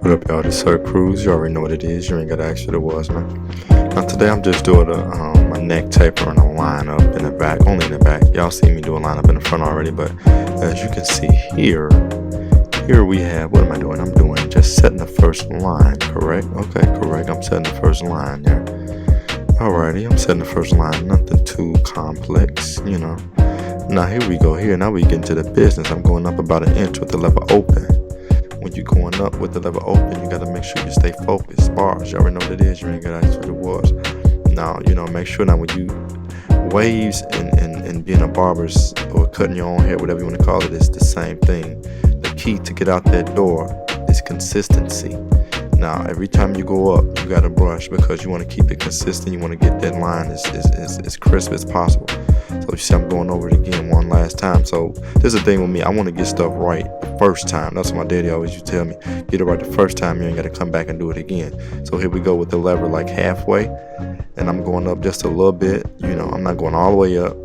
What up, y'all? This Sir Cruz. You already know what it is. You ain't gotta ask what it was, man. Now today I'm just doing a neck taper and a line up in the back, only in the back. Y'all see me do a line up in the front already, but as you can see here we have, what am I doing? I'm doing just setting the first line, correct? Okay, correct. I'm setting the first line there. Alrighty, I'm setting the first line. Nothing too complex, you know. Now here we go. Here, now we get into the business. I'm going up about 1 inch with the lever open. When you're going up with the lever open, you got to make sure you stay focused. Bars, you already know what it is. You ain't got to ask what it was. Now, you know, make sure now when you waves and being a barber's or cutting your own hair, whatever you want to call it, it's the same thing. The key to get out that door is consistency. Now, every time you go up, you got to brush because you want to keep it consistent. You want to get that line as crisp as possible. So you see, I'm going over it again one last time. So this is the thing with me. I want to get stuff right the first time. That's what my daddy always used to tell me. Get it right the first time. You ain't got to come back and do it again. So here we go with the lever like halfway. And I'm going up just a little bit. You know, I'm not going all the way up.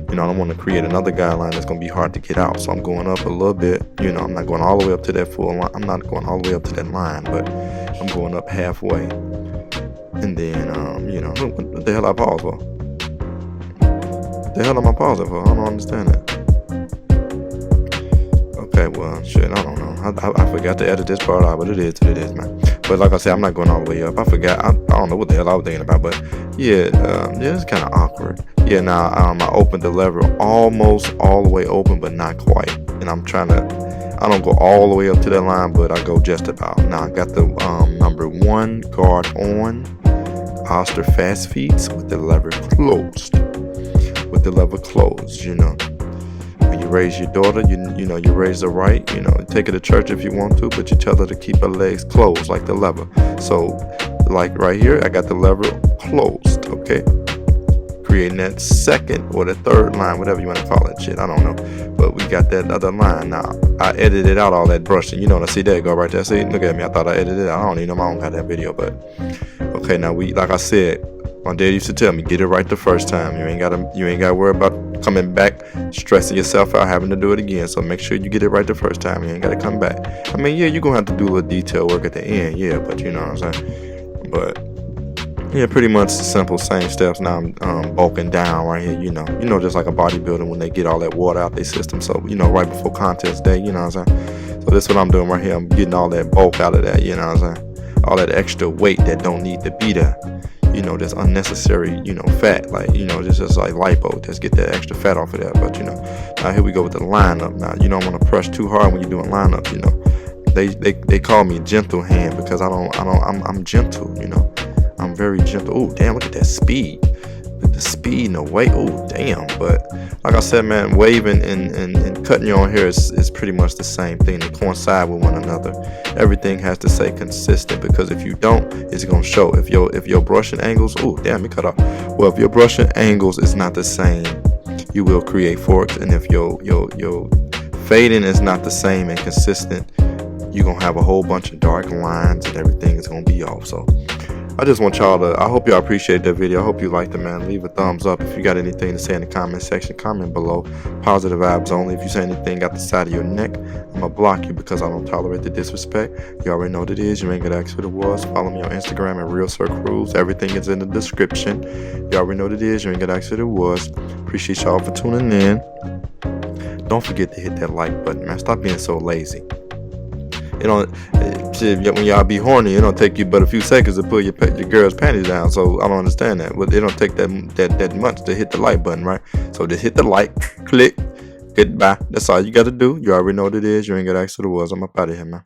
You know, I don't want to create another guideline that's going to be hard to get out. So I'm going up a little bit. You know, I'm not going all the way up to that full line. I'm not going all the way up to that line, but I'm going up halfway. And then, you know, what the hell I pause for? What the hell am I pausing for? I don't understand that. Okay, well, shit, I don't know. I forgot to edit this part out, but it is what it is, man. But like I said, I'm not going all the way up. I forgot. I don't know what the hell I was thinking about, but yeah, it's kind of awkward. Yeah, now I opened the lever almost all the way open, but not quite. And I'm trying to, I don't go all the way up to that line, but I go just about. Now I got the number 1 guard on, Oster fast feet with the lever closed. With the lever closed, you know. When you raise your daughter, you know, you raise her right, you know, take her to church if you want to, but you tell her to keep her legs closed like the lever. So, like right here, I got the lever closed, okay? Creating that second or the third line, whatever you want to call it, shit, I don't know. But we got that other line now. I edited out all that brushing, you know, see, there you go right there. See, look at me, I thought I edited it out. I don't even know, I don't got that video, but okay, now we, like I said, my dad used to tell me, get it right the first time. You ain't gotta worry about coming back, stressing yourself out, having to do it again. So make sure you get it right the first time. You ain't gotta come back. I mean, yeah, you're gonna have to do a little detail work at the end, yeah, but you know what I'm saying. But yeah, pretty much the simple same steps. Now I'm bulking down right here, you know, just like a bodybuilder when they get all that water out their system. So, you know, right before contest day, you know what I'm saying. So this is what I'm doing right here. I'm getting all that bulk out of that, you know what I'm saying. All that extra weight that don't need to be there. You know, there's unnecessary, you know, fat, like, you know, just like lipo, just get that extra fat off of that. But, you know, now here we go with the lineup. Now, you don't want to press too hard when you're doing lineup, you know. They call me gentle hand because I'm gentle, you know. I'm very gentle. Oh, damn, look at that speed. The speed and the weight, oh damn. But like I said, man, waving and cutting your own hair is pretty much the same thing. They coincide with one another. Everything has to stay consistent because if you don't, it's gonna show. If your brushing angles, oh damn, it cut off. Well, if your brushing angles is not the same, you will create forks. And if your fading is not the same and consistent, you're gonna have a whole bunch of dark lines and everything is gonna be off. So I just want y'all to, I hope y'all appreciate that video. I hope you liked it, man. Leave a thumbs up. If you got anything to say in the comment section, comment below. Positive vibes only. If you say anything out the side of your neck, I'm going to block you because I don't tolerate the disrespect. You already know what it is. You ain't got to ask what it was. Follow me on Instagram at Real Sir Cruz. Everything is in the description. You already know what it is. You ain't got to ask what it was. Appreciate y'all for tuning in. Don't forget to hit that like button, man. Stop being so lazy. You know, when y'all be horny, it don't take you but a few seconds to pull your girl's panties down. So I don't understand that. But it don't take that much to hit the like button, right? So just hit the like, click, goodbye. That's all you got to do. You already know what it is. You ain't got to ask what it was. I'm up out of here, man.